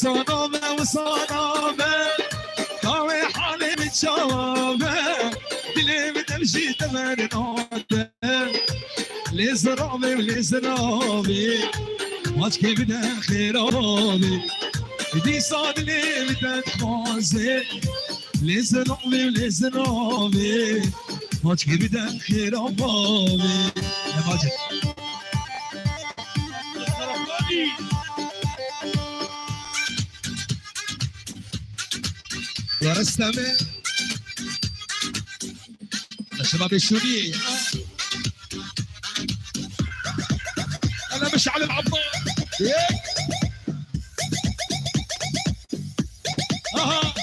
صنامه وصنامه طاوي حالي متشوامه دلي بتمشي تمن نوته لزرامي ولزرامي ماچكي بدا خيرامي دي صاد لي بدا خوازي لزرامي ولزرامي ماچكي بدا خيرامي يا ماجد يا رستمي يا شباب السوريين انا مش على العبار اها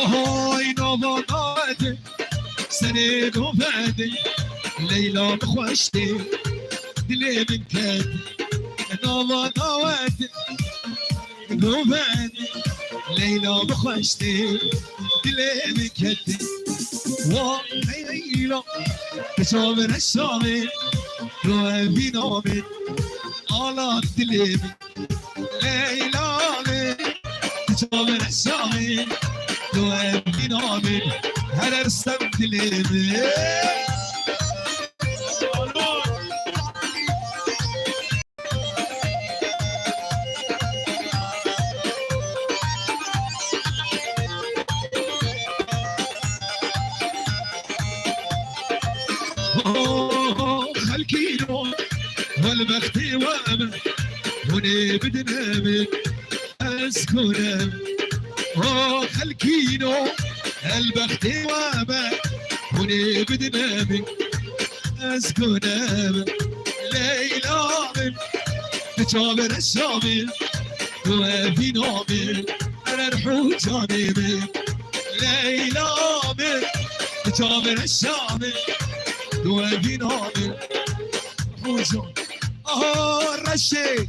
هاي نوبادي سنين وبعدي ليلى بخوشتي دلي من كادي نوبادي وبعدي ليلى بخوشتي دلي من كادي وليلى تشوفن الشامي روحي نومي على دلي ليلى تشوفن الشامي روحي نومي هلا رستم دلي خلكينو والبختي وامن هوني بدنامي اسكنام خلكينو البختي وامن هوني بدنامي اسكنام ليلى من تجابر الشامي وفي نومي انا رحوت جانبي ليلى من تجابر الشامي وفي نومي حوجو الرشي